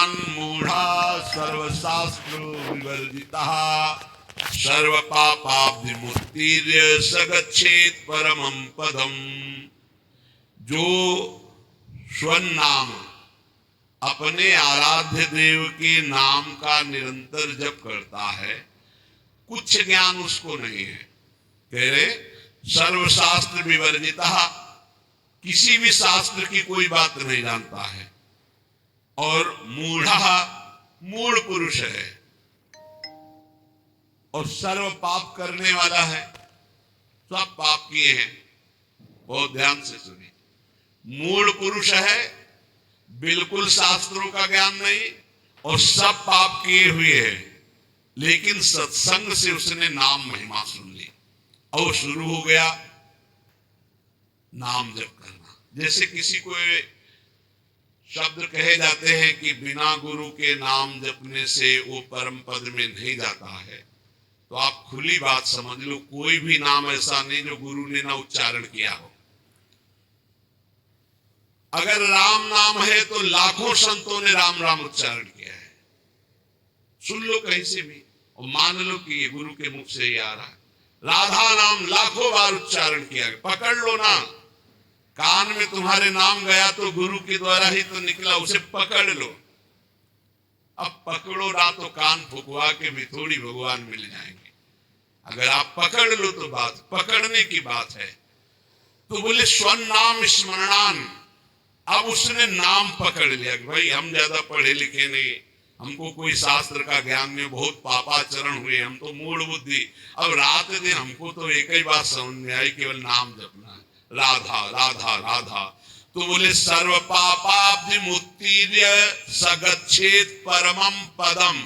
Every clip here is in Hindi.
मूढ़ा सर्वशास्त्र विवर्जिता सर्व पापाब्धिमुक्तिर्य सगच्छेत परमं पदम। जो स्वनाम अपने आराध्य देव के नाम का निरंतर जप करता है, कुछ ज्ञान उसको नहीं है। कह रहे सर्वशास्त्र विवर्जिता, किसी भी शास्त्र की कोई बात नहीं जानता है। और मूढ़ा, मूढ़ पुरुष है और सर्व पाप करने वाला है, सब पाप किए हैं। बहुत ध्यान से सुनिए, मूढ़ पुरुष है, बिल्कुल शास्त्रों का ज्ञान नहीं और सब पाप किए हुए है, लेकिन सत्संग से उसने नाम महिमा सुन ली और शुरू हो गया नाम जप करना। जैसे किसी को शब्द कहे जाते हैं कि बिना गुरु के नाम जपने से वो परम पद में नहीं जाता है, तो आप खुली बात समझ लो, कोई भी नाम ऐसा नहीं जो गुरु ने ना उच्चारण किया हो। अगर राम नाम है तो लाखों संतों ने राम राम उच्चारण किया है, सुन लो कहीं से भी और मान लो कि ये गुरु के मुख से ही आ रहा है। राधा नाम लाखों बार उच्चारण किया है, पकड़ लो ना, कान में तुम्हारे नाम गया तो गुरु के द्वारा ही तो निकला, उसे पकड़ लो। अब पकड़ो ना तो कान फुकवा के भी थोड़ी भगवान मिल जाएंगे। अगर आप पकड़ लो तो बात पकड़ने की बात है। तो बोले स्वनाम स्मरणान, अब उसने नाम पकड़ लिया कि भाई हम ज्यादा पढ़े लिखे नहीं, हमको कोई शास्त्र का ज्ञान नहीं, बहुत पापाचरण हुए, हम तो मूढ़ बुद्धि। अब रात दिन हमको तो एक ही बात समझ में आई, केवल नाम जपना है, राधा राधा राधा। तो बोले सर्व पापाब्धिमुक्तिर्य सगच्छेत परमं पदम,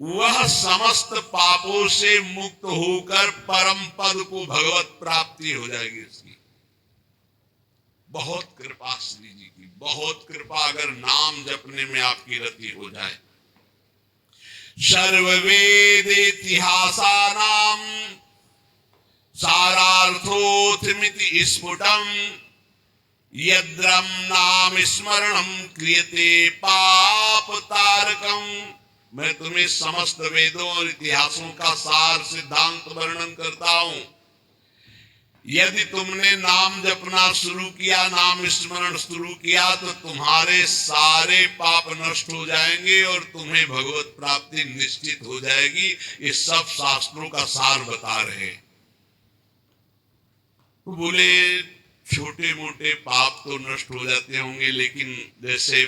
वह समस्त पापों से मुक्त होकर परम पद को भगवत प्राप्ति हो जाएगी उसकी। बहुत कृपा श्री जी की, बहुत कृपा अगर नाम जपने में आपकी रति हो जाए। सर्ववेद इतिहासानाम सारार्थोऽर्थमिति स्फुटम यद्रम नाम स्मरणम क्रियते पाप तारकम। मैं तुम्हें समस्त वेदों और इतिहासों का सार सिद्धांत वर्णन करता हूं। यदि तुमने नाम जपना शुरू किया, नाम स्मरण शुरू किया, तो तुम्हारे सारे पाप नष्ट हो जाएंगे और तुम्हें भगवत प्राप्ति निश्चित हो जाएगी। ये सब शास्त्रों का सार बता रहे। तो बोले छोटे मोटे पाप तो नष्ट हो जाते होंगे, लेकिन जैसे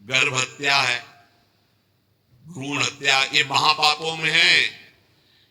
गर्भ हत्या है, भ्रूण हत्या, ये महापापों में है।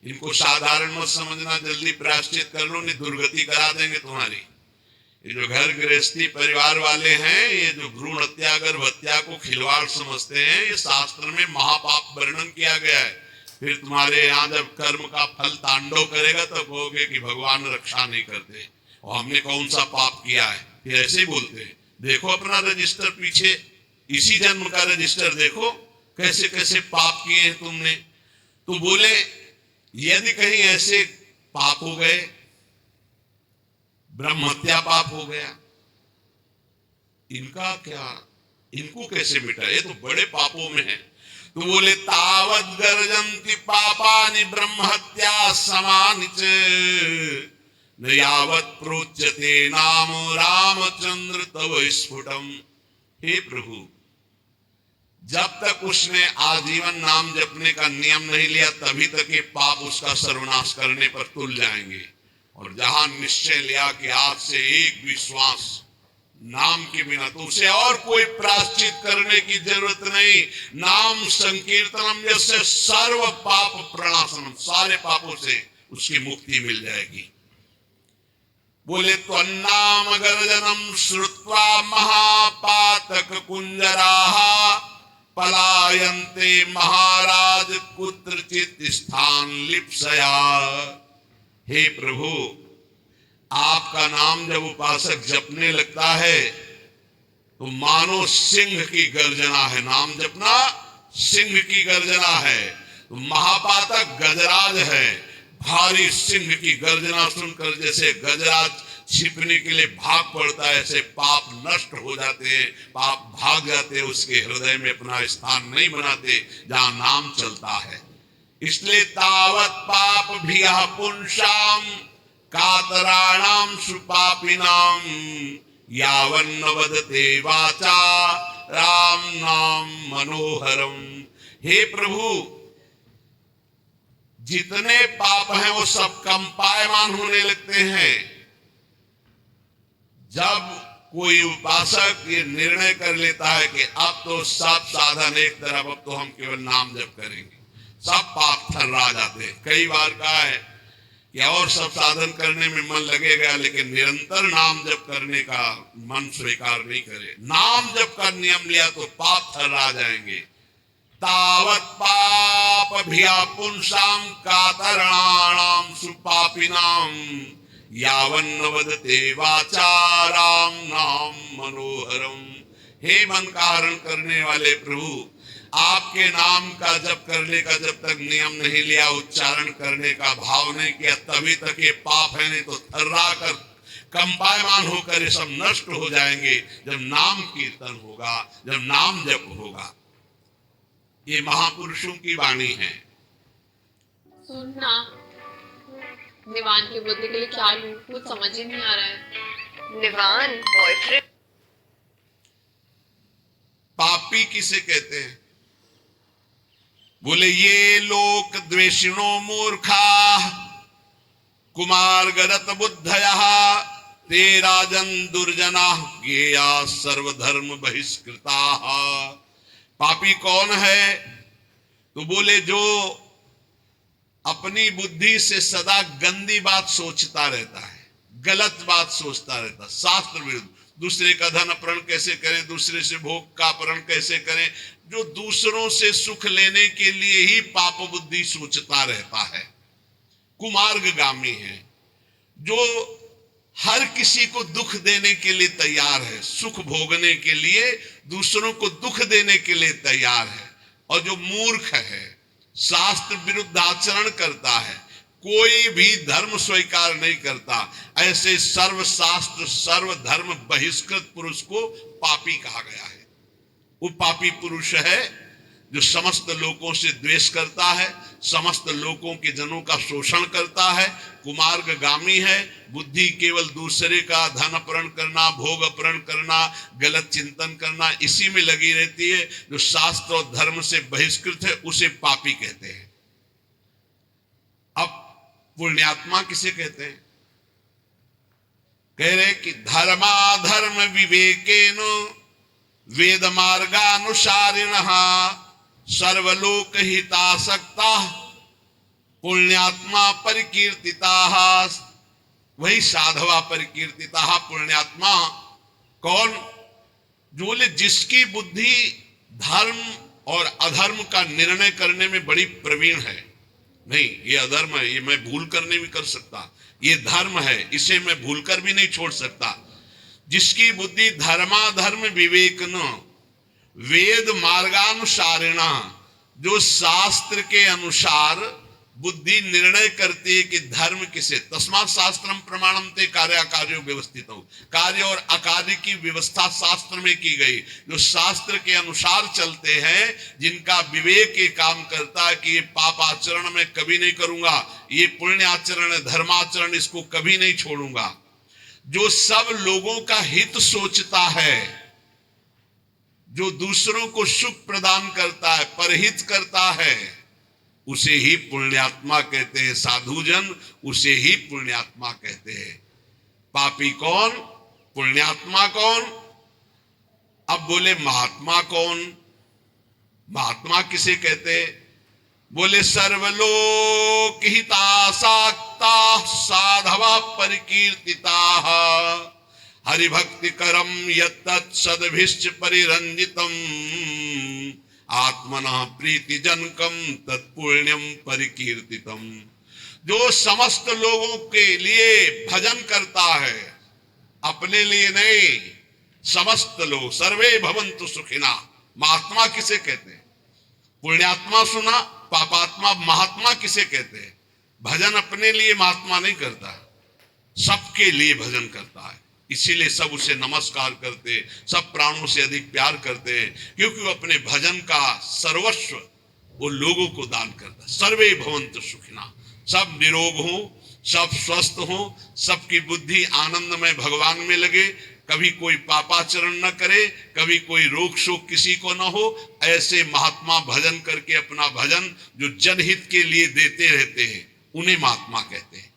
इनको साधारण मत समझना, जल्दी प्रायश्चित कर लो, नहीं दुर्गति करा देंगे तुम्हारी। ये जो घर गृहस्थी परिवार वाले हैं, ये जो भ्रूण हत्या गर्भ हत्या को खिलवाड़ समझते हैं, ये शास्त्र में महापाप वर्णन किया गया है। फिर तुम्हारे यहाँ जब कर्म का फल तांडव करेगा तब कहोगे कि भगवान रक्षा नहीं करते और हमने कौन सा पाप किया है। फिर ऐसे ही बोलते हैं। देखो अपना रजिस्टर, पीछे इसी जन्म का रजिस्टर देखो, कैसे कैसे पाप किए हैं तुमने। तो बोले यदि कहीं ऐसे पाप हो गए, ब्रह्म हत्या पाप हो गया, इनका क्या, इनको कैसे मिटा, ये तो बड़े पापों में है। तो बोले तावत गर्जन्ति पापानि ब्रह्म हत्या समानि च न यावत् प्रोच्यते नाम रामचंद्र तव स्फुटम। हे प्रभु, जब तक उसने आजीवन नाम जपने का नियम नहीं लिया, तभी तक ये पाप उसका सर्वनाश करने पर तुल जाएंगे। और जहां निश्चय लिया कि आज से एक विश्वास नाम के बिना, तो उसे और कोई प्रायश्चित करने की जरूरत नहीं। नाम संकीर्तनम जैसे सर्व पाप प्रणाशनम, सारे पापों से उसकी मुक्ति मिल जाएगी। बोले तो नाम गर्जनम श्रुत्वा महापातक कुंजराः पलायन्ते महाराज कुत्रचित स्थान लिप्सया। हे प्रभु, आपका नाम जब उपासक जपने लगता है तो मानो सिंह की गर्जना है। नाम जपना सिंह की गर्जना है। तो महापातक गजराज है। भारी सिंह की गर्जना सुनकर जैसे गजराज छिपने के लिए भाग पड़ता है, ऐसे पाप नष्ट हो जाते हैं, पाप भाग जाते हैं, उसके हृदय में अपना स्थान नहीं बनाते जहां नाम चलता है। इसलिए तावत पाप भिया पुंसाम कातराणाम सुपापिनाम यावन्न वदते वाचा राम नाम मनोहरम। हे प्रभु, जितने पाप हैं वो सब कंपायमान होने लगते हैं जब कोई उपासक ये निर्णय कर लेता है कि अब तो सब साधन एक तरफ, अब तो हम केवल नाम जप करेंगे, सब पाप थर्रा जाते हैं। कई बार कहा है कि और सब साधन करने में मन लगेगा लेकिन निरंतर नाम जप करने का मन स्वीकार नहीं करे। नाम जप का नियम लिया तो पाप थर्रा जाएंगे। तावत पाप भिया पुंसाम कातराणाम सुपापिनाम यावन्न वदते वाचा राम नाम मनोहरम। हे मन का हरण करने वाले प्रभु, आपके नाम का जप करने का जब तक नियम नहीं लिया, उच्चारण करने का भाव नहीं किया, तभी तक ये पाप है, नहीं तो थर्रा कर कंपायमान होकर ये सब नष्ट हो जाएंगे जब नाम कीर्तन होगा, जब नाम जप होगा। ये महापुरुषों की वाणी है। सुनना निवान की बुद्धि के लिए क्या लूं, कुछ समझ ही नहीं आ रहा है। निवान बॉयफ्रेंड। पापी किसे कहते हैं? बोले ये लोक द्वेषिणो मूर्खा कुमार गरत बुद्धया ते राजन दुर्जना गेया सर्वधर्म बहिष्कृता। पापी कौन है? तो बोले जो अपनी बुद्धि से सदा गंदी बात सोचता रहता है, गलत बात सोचता रहता है, शास्त्र विरुद्ध, दूसरे का धन अपहरण कैसे करें, दूसरे से भोग का अपहरण कैसे करें, जो दूसरों से सुख लेने के लिए ही पाप बुद्धि सोचता रहता है, कुमार्गगामी है। जो हर किसी को दुख देने के लिए तैयार है, सुख भोगने के लिए दूसरों को दुख देने के लिए तैयार है। और जो मूर्ख है, शास्त्र विरुद्ध आचरण करता है, कोई भी धर्म स्वीकार नहीं करता, ऐसे सर्व शास्त्र सर्व धर्म बहिष्कृत पुरुष को पापी कहा गया है। वो पापी पुरुष है जो समस्त लोगों से द्वेष करता है, समस्त लोगों के जनों का शोषण करता है, कुमार्गगामी है, बुद्धि केवल दूसरे का धन अपहरण करना, भोग अपहरण करना, गलत चिंतन करना, इसी में लगी रहती है। जो शास्त्र और धर्म से बहिष्कृत है उसे पापी कहते हैं। अब पुण्यात्मा किसे कहते हैं? कह रहे कि धर्माधर्म विवेकेन वेद मार्गानुसारिणः सर्वलोक हितासक्ता पुण्यात्मा परिकीर्तिताः। वही साधवा परिकीर्तिताः, पुण्यात्मा कौन? जो जिसकी बुद्धि धर्म और अधर्म का निर्णय करने में बड़ी प्रवीण है। नहीं, ये अधर्म है, ये मैं भूल कर नहीं भी कर सकता, ये धर्म है, इसे मैं भूल कर भी नहीं छोड़ सकता। जिसकी बुद्धि धर्माधर्म विवेक न वेद मार्गानुसारिणा, जो शास्त्र के अनुसार बुद्धि निर्णय करती है कि धर्म किसे, तस्मात् शास्त्रम प्रमाणम ते कार्याकार्यो व्यवस्थित हो। कार्य और अकार्य की व्यवस्था शास्त्र में की गई। जो शास्त्र के अनुसार चलते हैं, जिनका विवेक ये काम करता है कि ये पाप आचरण मैं कभी नहीं करूंगा, ये पुण्य आचरण है, धर्माचरण इसको कभी नहीं छोड़ूंगा, जो सब लोगों का हित सोचता है, जो दूसरों को सुख प्रदान करता है, परहित करता है, उसे ही पुण्यात्मा कहते हैं। साधुजन उसे ही पुण्यात्मा कहते हैं। पापी कौन, पुण्यात्मा कौन? अब बोले महात्मा कौन? महात्मा किसे कहते हैं? बोले सर्वलोक हितासक्ता साधवा परिकीर्तिता हरिभक्ति करम यत्तत् सद्भिश्च परिरंजितम आत्मना प्रीति जनकम तत्पुण्यम परिकीर्तितम। जो समस्त लोगों के लिए भजन करता है, अपने लिए नहीं, समस्त लोग, सर्वे भवन्तु सुखिना। महात्मा किसे कहते हैं? पुण्यात्मा सुना, पापात्मा। महात्मा किसे कहते हैं? भजन अपने लिए महात्मा नहीं करता, सबके लिए भजन करता है, इसीलिए सब उसे नमस्कार करते, सब प्राणों से अधिक प्यार करते हैं, क्योंकि वो अपने भजन का सर्वस्व वो लोगों को दान करता है। सर्वे भवन्तु सुखिना, सब निरोग हो, सब स्वस्थ हो, सबकी बुद्धि आनंदमय भगवान में लगे, कभी कोई पापाचरण न करे, कभी कोई रोग शोक किसी को न हो। ऐसे महात्मा भजन करके अपना भजन जो जनहित के लिए देते रहते हैं उन्हें महात्मा कहते हैं।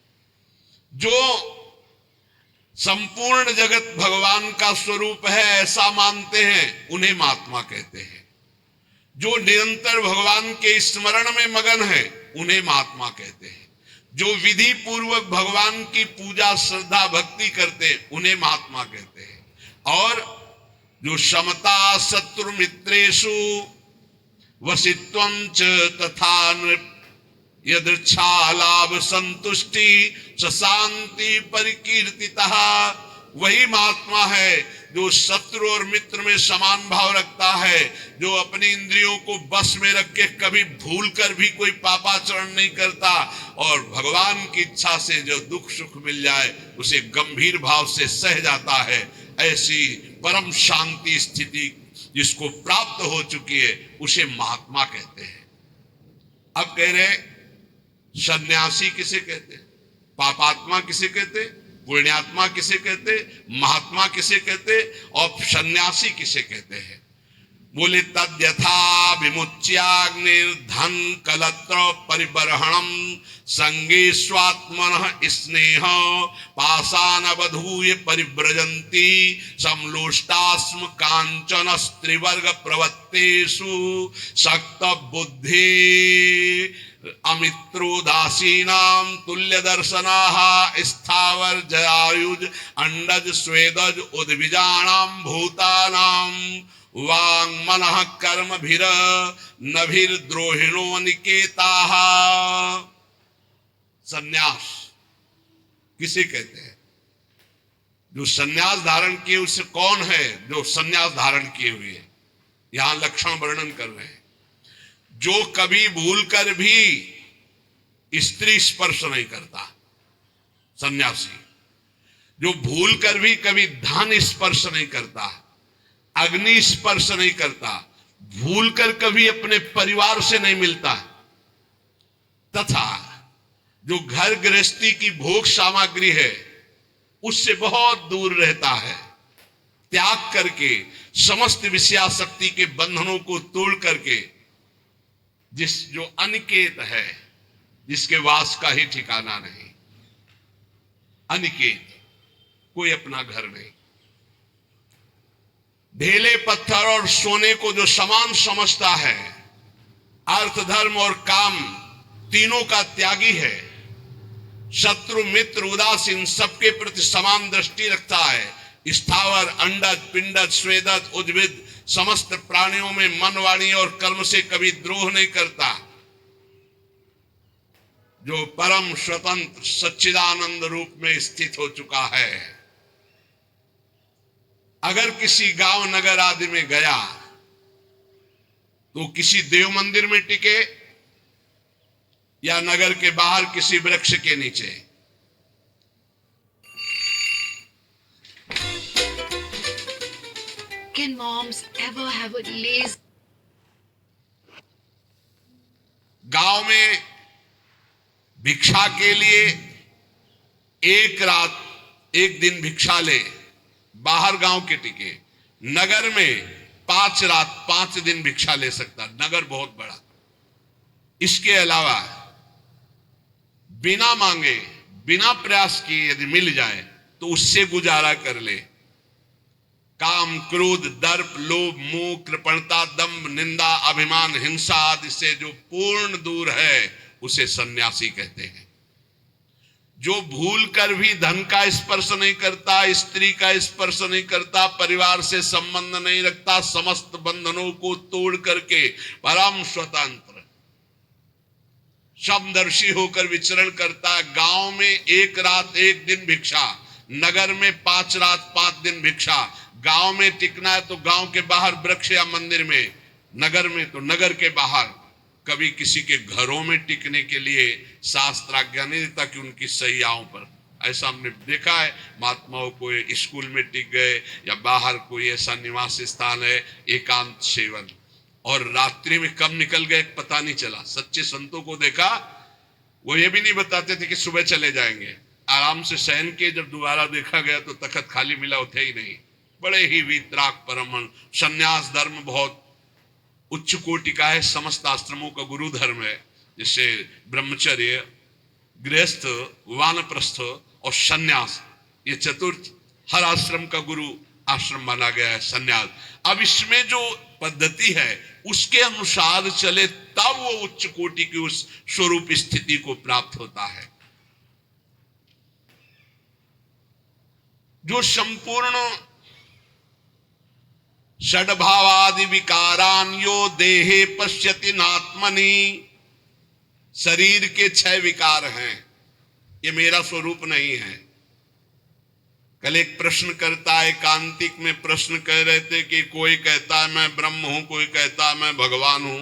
जो संपूर्ण जगत भगवान का स्वरूप है ऐसा मानते हैं उन्हें महात्मा कहते हैं। जो निरंतर भगवान के स्मरण में मगन है उन्हें महात्मा कहते हैं। जो विधि पूर्वक भगवान की पूजा श्रद्धा भक्ति करते उन्हें महात्मा कहते हैं। और जो समता शत्रु मित्रेषु वसित्वं च तथा यदृच्छा लाभ संतुष्टि शांति परिकीर्तितः, वही महात्मा है जो शत्रु और मित्र में समान भाव रखता है, जो अपनी इंद्रियों को बस में रख के कभी भूल कर भी कोई पापाचरण नहीं करता, और भगवान की इच्छा से जो दुख सुख मिल जाए उसे गंभीर भाव से सह जाता है। ऐसी परम शांति स्थिति जिसको प्राप्त हो चुकी है उसे महात्मा कहते हैं। अब कह रहे सन्यासी किसे कहते हैं, पापात्मा किसे कहते, पुण्यात्मा किसे कहते, महात्मा किसे कहते और सन्यासी किसे कहते हैं। बोले तद्यथा विमुच्याग्निर्धन कलत्र परिबर्हणम संगे स्वात्मनः स्नेह पाषाणवधूय परिव्रजन्ति समलोष्टास्म कांचन स्त्रीवर्ग प्रवत्तेषु शक्त बुद्धि अमित्रोदासीनां तुल्य दर्शनाः स्थावर जयायुज अंडज स्वेदज उद्विजानां भूतानां वांग मनः कर्म भीर नभीर द्रोहिणो निकेताः। सन्यास किसे कहते हैं? जो सन्यास धारण किए उसे कौन है जो सन्यास धारण किए हुए है? यहां लक्षण वर्णन कर रहे हैं। जो कभी भूलकर भी स्त्री स्पर्श नहीं करता, सन्यासी। जो भूलकर भी कभी धन स्पर्श नहीं करता, अग्नि स्पर्श नहीं करता, भूलकर कभी अपने परिवार से नहीं मिलता, तथा जो घर गृहस्थी की भोग सामग्री है उससे बहुत दूर रहता है, त्याग करके समस्त विषयासक्ति के बंधनों को तोड़ करके, जिस जो अनिकेत है, जिसके वास का ही ठिकाना नहीं, अनिकेत, कोई अपना घर नहीं, ढेले पत्थर और सोने को जो समान समझता है, अर्थ धर्म और काम तीनों का त्यागी है, शत्रु मित्र उदासीन सबके प्रति समान दृष्टि रखता है, स्थावर अंडज पिंडज स्वेदज उद्भिद समस्त प्राणियों में मन वाणी और कर्म से कभी द्रोह नहीं करता, जो परम स्वतंत्र सच्चिदानंद रूप में स्थित हो चुका है। अगर किसी गांव नगर आदि में गया तो किसी देव मंदिर में टिके या नगर के बाहर किसी वृक्ष के नीचे। Can moms ever have a lazy? गांव में भिक्षा के लिए एक रात एक दिन भिक्षा ले, बाहर गांव के टिके। नगर में 5 रात 5 दिन भिक्षा ले सकता, नगर बहुत बड़ा। इसके अलावा बिना मांगे बिना प्रयास किए यदि मिल जाए तो उससे गुजारा कर ले। काम क्रोध दर्प लोभ मोह कृपणता दंभ निंदा अभिमान हिंसा आदि से जो पूर्ण दूर है उसे सन्यासी कहते हैं। जो भूल कर भी धन का स्पर्श नहीं करता, स्त्री का स्पर्श नहीं करता, परिवार से संबंध नहीं रखता, समस्त बंधनों को तोड़ करके परम स्वतंत्र समदर्शी होकर विचरण करता। गांव में 1 रात 1 दिन भिक्षा, नगर में 5 रात 5 दिन भिक्षा। गांव में टिकना है तो गांव के बाहर वृक्ष या मंदिर में, नगर में तो नगर के बाहर। कभी किसी के घरों में टिकने के लिए शास्त्राज्ञा नहीं देता कि उनकी सैयाओं पर ऐसा हमने देखा है, महात्माओं को स्कूल में टिक गए या बाहर कोई ऐसा निवास स्थान है, एकांत सेवन, और रात्रि में कब निकल गए पता नहीं चला। सच्चे संतों को देखा, वो ये भी नहीं बताते थे कि सुबह चले जाएंगे, आराम से शयन के जब दोबारा देखा गया तो तखत खाली मिला, उठे ही नहीं। बड़े ही वीतराग परमहंस। संन्यास धर्म बहुत उच्च कोटि का है, समस्त आश्रमों का गुरु धर्म है, जैसे ब्रह्मचर्य, गृहस्थ, वानप्रस्थ और सन्यास, ये चतुर्थ हर आश्रम का गुरु आश्रम माना गया है सन्यास। अब इसमें जो पद्धति है उसके अनुसार चले तब वो उच्च कोटि की उस स्वरूप स्थिति को प्राप्त होता है। जो संपूर्ण षड्भावादि विकारान यो देहे पश्यति नात्मनि, शरीर के 6 विकार हैं, ये मेरा स्वरूप नहीं है। कल एक प्रश्न करता है, एकांतिक में प्रश्न कह रहे थे कि कोई कहता है मैं ब्रह्म हूं, कोई कहता है मैं भगवान हूं,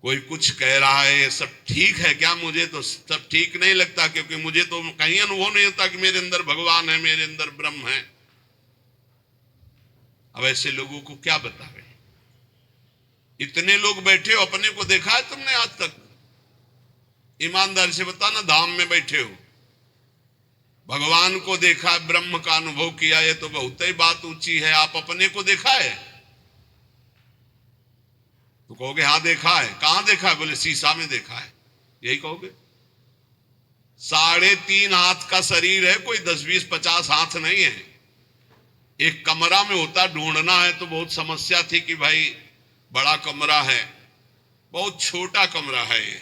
कोई कुछ कह रहा है, ये सब ठीक है क्या? मुझे तो सब ठीक नहीं लगता, क्योंकि मुझे तो कहीं अनुभव नहीं होता कि मेरे अंदर भगवान है, मेरे अंदर ब्रह्म है। अब ऐसे लोगों को क्या बतावे? इतने लोग बैठे हो, अपने को देखा है तुमने आज तक? ईमानदारी से बताना, धाम में बैठे हो, भगवान को देखा, ब्रह्म का अनुभव किया, ये तो बहुत ही बात ऊंची है। आप अपने को देखा है? तो कहोगे हाँ देखा है। कहां देखा है? बोले शीशा में देखा है। यही कहोगे। 3.5 हाथ का शरीर है, कोई 10, 20, 50 हाथ नहीं है। एक कमरा में होता, ढूंढना है तो बहुत समस्या थी कि भाई बड़ा कमरा है, बहुत छोटा कमरा है ये,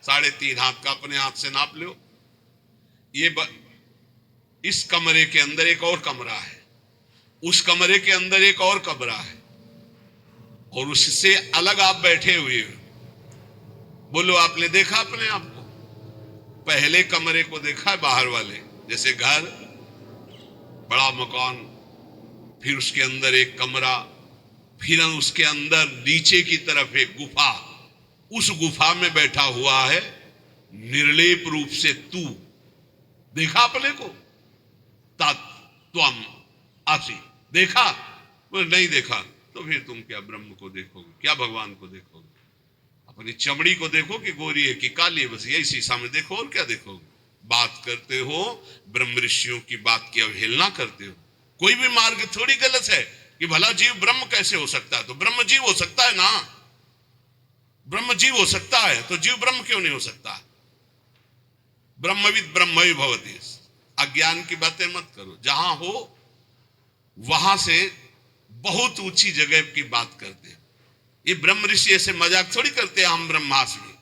3.5 हाथ का, अपने हाथ से नाप लो। ये इस कमरे के अंदर एक और कमरा है, उस कमरे के अंदर एक और कमरा है, और उससे अलग आप बैठे हुए हो। बोलो आपने देखा अपने आप को? पहले कमरे को देखा है, बाहर वाले, जैसे घर, बड़ा मकान, फिर उसके अंदर एक कमरा, फिर उसके अंदर नीचे की तरफ एक गुफा, उस गुफा में बैठा हुआ है निर्लेप रूप से तू। देखा अपने को? तत्वम आसी देखा? वो नहीं देखा तो फिर तुम क्या ब्रह्म को देखोगे, क्या भगवान को देखोगे? अपनी चमड़ी को देखो कि गोरी है कि काली है, बस यही शीशा में देखो, और क्या देखोगे? बात करते हो ब्रह्म ऋषियों की बात की अवहेलना करते हो। कोई भी मार्ग थोड़ी गलत है कि भला जीव ब्रह्म कैसे हो सकता है? तो ब्रह्म जीव हो सकता है ना, ब्रह्म जीव हो सकता है तो जीव ब्रह्म क्यों नहीं हो सकता? ब्रह्मविद ब्रह्मवि भवति। अज्ञान की बातें मत करो, जहां हो वहां से बहुत ऊंची जगह की बात करते हैं। ये ब्रह्म ऋषि ऐसे मजाक थोड़ी करते हैं, हम ब्रह्मास्मि,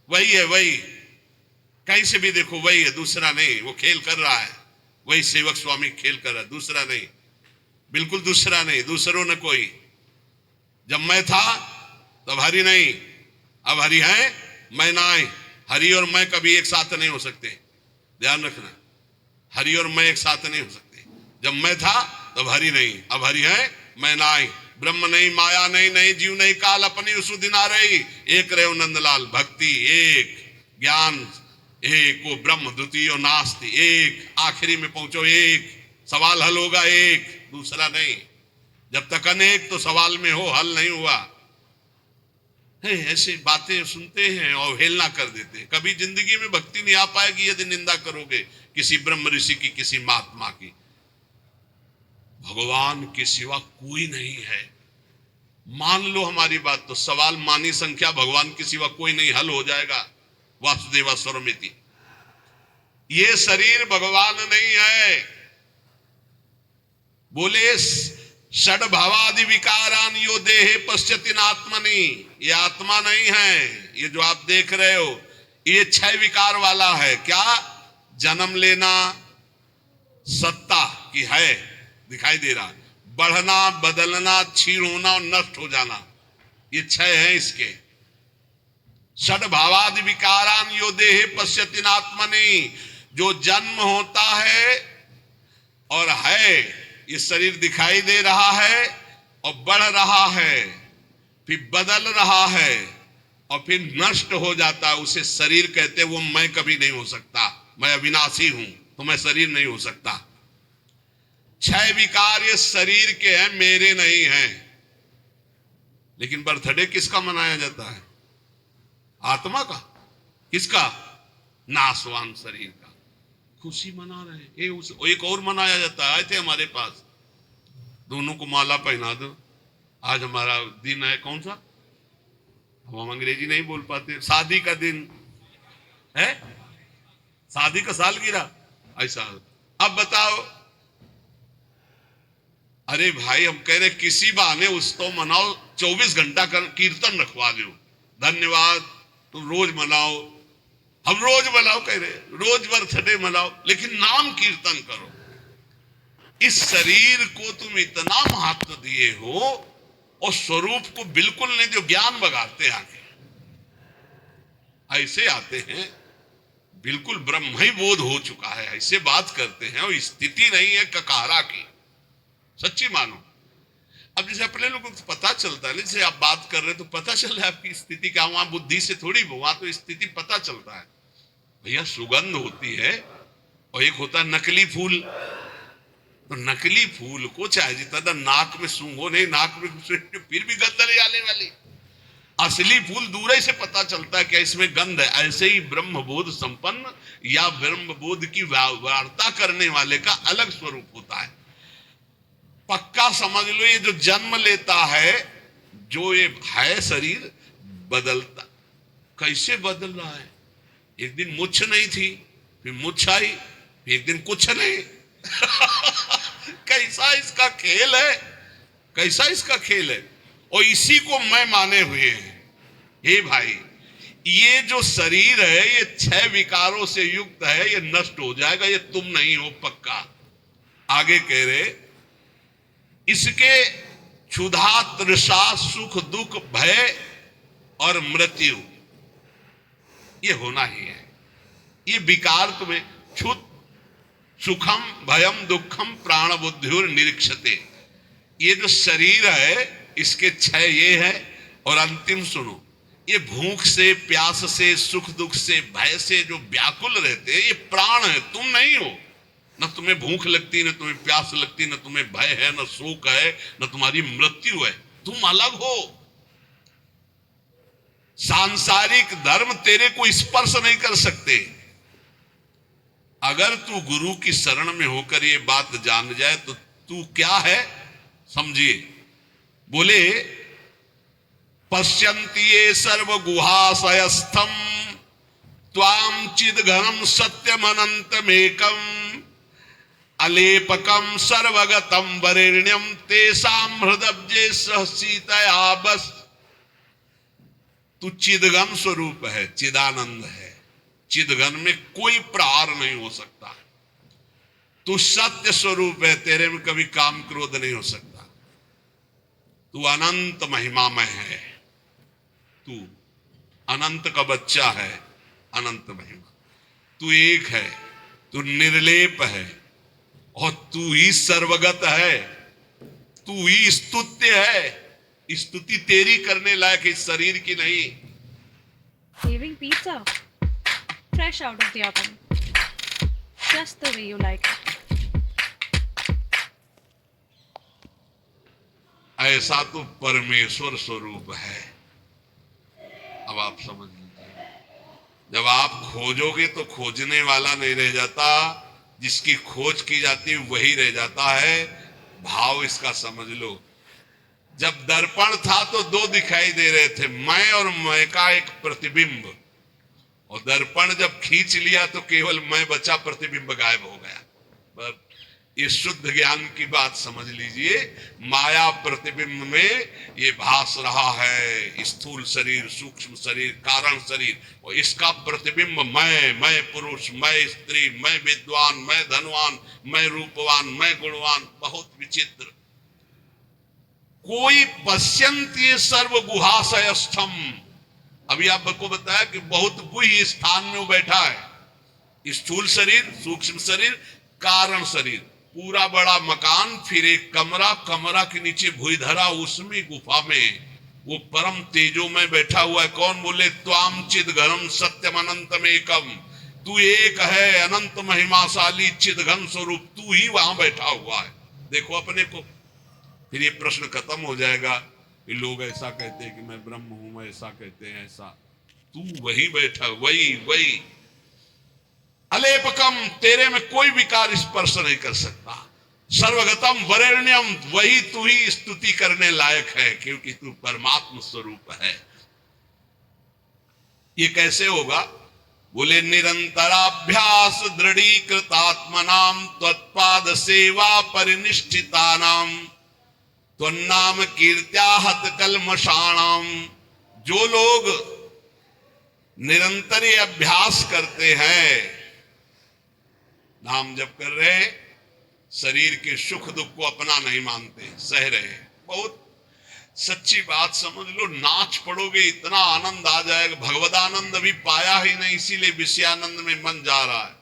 वही है, वही कहीं से भी देखो वही है, दूसरा नहीं। वो खेल कर रहा है, वही सेवक स्वामी खेल कर रहा है, दूसरा नहीं, बिल्कुल दूसरा नहीं, दूसरों ने कोई। जब मैं था तब हरि नहीं, अब हरि है, मैं ना आए। हरि और मैं कभी एक साथ नहीं हो सकते, ध्यान रखना। हरि और मैं एक साथ नहीं हो सकते। जब मैं था तब हरि नहीं, अब हरि है, मैं ना आई। ब्रह्म नहीं, माया नहीं, नहीं जीव नहीं, काल अपनी उसु दिन आ रही। एक रहे नंदलाल, भक्ति एक, ज्ञान एक, वो ब्रह्म द्वितीय नास्ति एक, आखिरी में पहुंचो एक, सवाल हल होगा एक, दूसरा नहीं। जब तक अनेक तो सवाल में हो, हल नहीं हुआ। ऐसे बातें सुनते हैं और अवहेलना कर देते हैं। कभी जिंदगी में भक्ति नहीं आ पाएगी यदि निंदा करोगे किसी ब्रह्म ऋषि की, किसी महात्मा की। भगवान के सिवा कोई नहीं है, मान लो हमारी बात, तो सवाल मानी संख्या भगवान के सिवा कोई नहीं, हल हो जाएगा। वासुदेवा स्वरमिति। ये शरीर भगवान नहीं है। बोले षड्भावादि विकारान यो देहे पश्यति नात्मनि, ये आत्मा नहीं है। ये जो आप देख रहे हो ये 6 विकार वाला है। क्या? जन्म लेना, सत्ता की है, दिखाई दे रहा, बढ़ना, बदलना, क्षीण होना और नष्ट हो जाना, ये 6 हैं इसके। षड्भावादि विकारान यो देहे पश्यति नात्मनि, जो जन्म होता है और है, ये शरीर दिखाई दे रहा है और बढ़ रहा है, फिर बदल रहा है और फिर नष्ट हो जाता है, उसे शरीर कहते हैं। वो मैं कभी नहीं हो सकता। मैं अविनाशी हूं, तो मैं शरीर नहीं हो सकता। 6 विकार ये शरीर के हैं, मेरे नहीं हैं। लेकिन बर्थडे किसका मनाया जाता है? आत्मा का। किसका? नाशवान शरीर का। खुशी मना रहे हैं। एक और मनाया जाता है, आए थे हमारे पास, दोनों को माला पहना दो। आज हमारा दिन है कौन सा? हम अंग्रेजी नहीं बोल पाते। शादी का दिन है, शादी का सालगिरह ऐसा। अब बताओ, अरे भाई हम कह रहे किसी बहाने उसको मनाओ, 24 घंटा कीर्तन रखवा दो, धन्यवाद, तुम रोज मनाओ, हम रोज मनाओ कह रहे, रोज बर्थडे मनाओ, लेकिन नाम कीर्तन करो। इस शरीर को तुम इतना महत्व दिए हो और स्वरूप को बिल्कुल नहीं, जो ज्ञान बगाते आगे ऐसे आते हैं, बिल्कुल ब्रह्म ही बोध हो चुका है, ऐसे बात करते हैं। और स्थिति नहीं है ककारा की, सच्ची मानो। अब जैसे अपने लोगों को पता चलता है, जैसे आप बात कर रहे तो पता चल रहा है आपकी स्थिति क्या, वहां बुद्धि से थोड़ी, वहां तो स्थिति पता चलता है। भैया सुगंध होती है और एक होता है नकली फूल। तो नकली फूल को चाहे जितना नाक में सूंघो नहीं, नाक में फिर भी गंध नहीं आने वाली। असली फूल दूर ही से पता चलता है कि इसमें गंध है। ऐसे ही ब्रह्मबोध संपन्न या ब्रह्मबोध की वार्ता करने वाले का अलग स्वरूप होता है। पक्का समझ लो, ये जो जन्म लेता है, जो ये है शरीर, बदलता। कैसे बदल रहा है? एक दिन मुछ नहीं थी, फिर मुछ आई, फिर एक दिन कुछ नहीं। कैसा इसका खेल है, कैसा इसका खेल है। और इसी को मैं माने हुए हैं। हे भाई, ये जो शरीर है ये 6 विकारों से युक्त है, ये नष्ट हो जाएगा, ये तुम नहीं हो पक्का। आगे कह रहे, इसके क्षुधा तृषा सुख दुख भय और मृत्यु ये होना ही है। ये विकार तुम्हें क्षुध सुखम भयम दुखम प्राण बुद्धिर निरीक्षते, ये जो शरीर है इसके 6 ये है। और अंतिम सुनो, ये भूख से प्यास से सुख दुख से भय से जो व्याकुल रहते हैं, ये प्राण है, तुम नहीं हो। न तुम्हें भूख लगती, न तुम्हें प्यास लगती, न तुम्हें भय है, न शोक है, न तुम्हारी मृत्यु है, तुम अलग हो। सांसारिक धर्म तेरे को स्पर्श नहीं कर सकते। अगर तू गुरु की शरण में होकर ये बात जान जाए तो तू क्या है समझिए। बोले, पश्यन्ति ये सर्व गुहाशयस्थम त्वाम चिद घनम सत्यम अनंतमेकम अलेपकम सर्वगतम वरेण्यम तेसाम हृदब्जे सहसीतया बस। तू चिदघन स्वरूप है, चिदानंद है। चिदघन में कोई प्रहार नहीं हो सकता। तू सत्य स्वरूप है, तेरे में कभी काम क्रोध नहीं हो सकता। तू अनंत महिमामय है, तू अनंत का बच्चा है, अनंत महिमा। तू एक है, तू निर्लेप है और तू ही सर्वगत है, तू ही स्तुत्य है। स्तुति तेरी करने लायक इस शरीर की नहीं। Having pizza fresh out of the oven, just the way you like it. ऐसा तो परमेश्वर स्वरूप है। अब आप समझ लीजिए, जब आप खोजोगे तो खोजने वाला नहीं रह जाता, जिसकी खोज की जाती है वही रह जाता है। भाव इसका समझ लो। जब दर्पण था तो 2 दिखाई दे रहे थे, मैं और मैं का एक प्रतिबिंब। और दर्पण जब खींच लिया तो केवल मैं बचा, प्रतिबिंब गायब हो गया। ये शुद्ध ज्ञान की बात समझ लीजिए। माया प्रतिबिंब में ये भास रहा है, स्थूल शरीर, सूक्ष्म शरीर, कारण शरीर, और इसका प्रतिबिंब मैं पुरुष, मैं स्त्री, मैं विद्वान, मैं धनवान, मैं रूपवान, मैं गुणवान। बहुत विचित्र। कोई पश्यन्ति सर्व गुहाशयस्थम। अभी आपको बताया कि बहुत गुह्य स्थान में वो बैठा है। स्थूल शरीर, सूक्ष्म शरीर, कारण शरीर, पूरा बड़ा मकान, फिर एक कमरा, कमरा के नीचे भूधरा, उसमें गुफा में वो परम तेजो में बैठा हुआ है। कौन? बोले, त्वाम चिद घनम सत्यम अनंतम एकम। तू एक है, अनंत महिमाशाली चिदघन स्वरूप, तू ही वहां बैठा हुआ है। देखो अपने को, फिर ये प्रश्न खत्म हो जाएगा कि लोग ऐसा कहते हैं कि मैं ब्रह्म हूं, मैं ऐसा कहते हैं ऐसा। तू वही बैठा, वही अलेपकम, तेरे में कोई विकार स्पर्श नहीं कर सकता। सर्वगतम वरेण्यम, वही तू ही स्तुति करने लायक है, क्योंकि तू परमात्म स्वरूप है। ये कैसे होगा? बोले निरंतराभ्यास दृढ़ीकृतात्मनाम त्वत्पाद सेवा परिनिष्ठितानाम त्वन्नाम कीर्त्याहत कल्मषाणाम। जो लोग निरंतर ये अभ्यास करते हैं, नाम जप कर रहे, शरीर के सुख दुख को अपना नहीं मानते, सह रहे। बहुत सच्ची बात समझ लो, नाच पड़ोगे इतना आनंद आ जाएगा। भगवदानंद अभी पाया ही नहीं, इसीलिए विषयानंद में मन जा रहा है।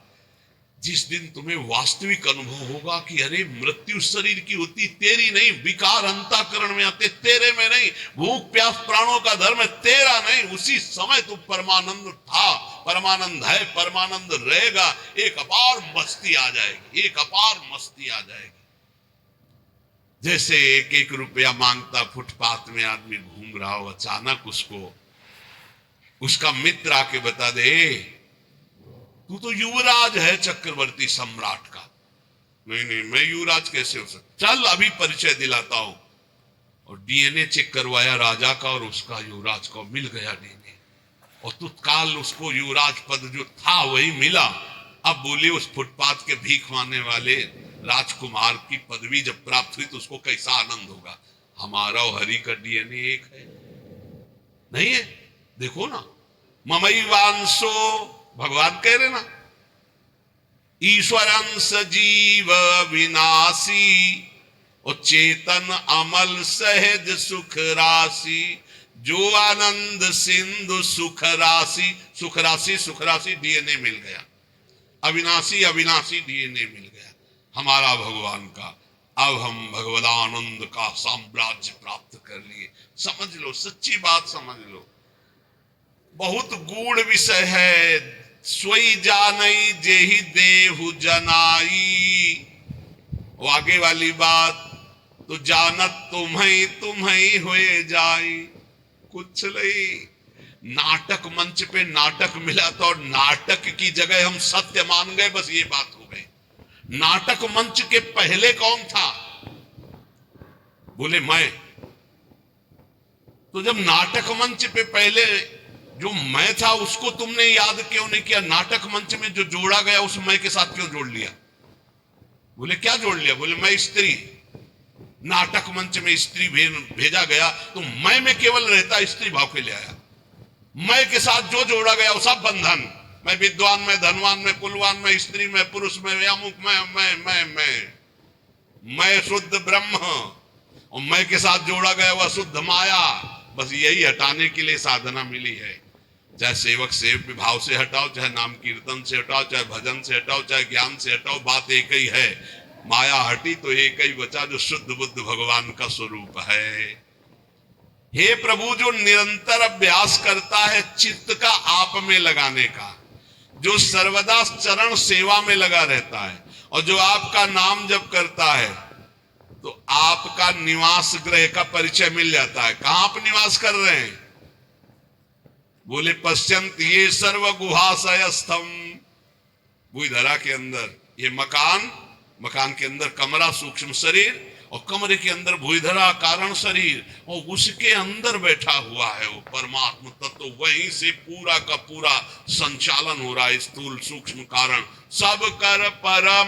जिस दिन तुम्हें वास्तविक अनुभव होगा कि अरे मृत्यु शरीर की होती, तेरी नहीं, विकार अंतःकरण में आते, तेरे में नहीं, भूख प्यास प्राणों का धर्म है, तेरा नहीं, उसी समय तू परमानंद था, परमानंद है, परमानंद रहेगा। एक अपार मस्ती आ जाएगी, एक अपार मस्ती आ जाएगी। जैसे एक एक रुपया मांगता फुटपाथ में आदमी घूम रहा हो, अचानक उसको उसका मित्र आके बता दे तू तो युवराज है चक्रवर्ती सम्राट का। नहीं, मैं युवराज कैसे हो सकता, चल अभी परिचय दिलाता हूं। और डीएनए चेक करवाया राजा का और उसका युवराज का, मिल गया डीएनए, और तत्काल उसको युवराज पद जो था वही मिला। अब बोले उस फुटपाथ के भीख मांगने वाले राजकुमार की पदवी जब प्राप्त हुई तो उसको कैसा आनंद होगा। हमारा और हरि का डीएनए एक है, नहीं है? देखो ना, ममई वांसो, भगवान कह रहे ना, ईश्वरं सजीव विनाशी और चेतन अमल सहज सुख राशि, जो आनंद सिंधु सुख राशि। सुख राशि, सुख राशि डीएनए मिल गया, अविनाशी अविनाशी डीएनए मिल गया हमारा भगवान का। अब हम भगवदानंद का साम्राज्य प्राप्त कर लिए। समझ लो, सच्ची बात समझ लो, बहुत गूढ़ विषय है। सोई जानई जेहि देहु जनाई। वो आगे वाली बात, तो जानत तुम्हें हुए जाई। कुछ नहीं, नाटक मंच पे नाटक मिला तो नाटक की जगह हम सत्य मान गए, बस ये बात हो गई। नाटक मंच के पहले कौन था? बोले मैं। तो जब नाटक मंच पे पहले जो मैं था उसको तुमने याद क्यों नहीं किया? नाटक मंच में जो जोड़ा गया उस मैं के साथ क्यों जोड़ लिया? बोले क्या जोड़ लिया? बोले मैं स्त्री, नाटक मंच में स्त्री भेजा गया तो मैं में केवल रहता स्त्री भाव के ले आया। मैं के साथ जो जोड़ा गया वो सब बंधन, मैं विद्वान में, धनवान में, कुलवान में, स्त्री में, पुरुष में, व्यामुख मैं शुद्ध ब्रह्म, और मैं के साथ जोड़ा गया वह शुद्ध माया। बस यही हटाने के लिए साधना मिली है। चाहे सेवक सेवक भाव से हटाओ, चाहे नाम कीर्तन से हटाओ, चाहे भजन से हटाओ, चाहे ज्ञान से हटाओ, बात एक ही है। माया हटी तो एक ही बचा, जो शुद्ध बुद्ध भगवान का स्वरूप है। हे प्रभु, जो निरंतर अभ्यास करता है चित्त का आप में लगाने का, जो सर्वदा चरण सेवा में लगा रहता है, और जो आपका नाम जप करता है, तो आपका निवास गृह का परिचय मिल जाता है। कहां आप निवास कर रहे हैं? बोले पश्चंत ये सर्व गुहाशयस्थम, भूधरा के अंदर ये मकान के अंदर कमरा सूक्ष्म शरीर, और कमरे के अंदर भूधरा कारण शरीर, और उसके अंदर बैठा हुआ है वो परमात्मा तत्व। तो वहीं से पूरा का पूरा संचालन हो रहा है। स्थूल सूक्ष्म कारण सब कर परम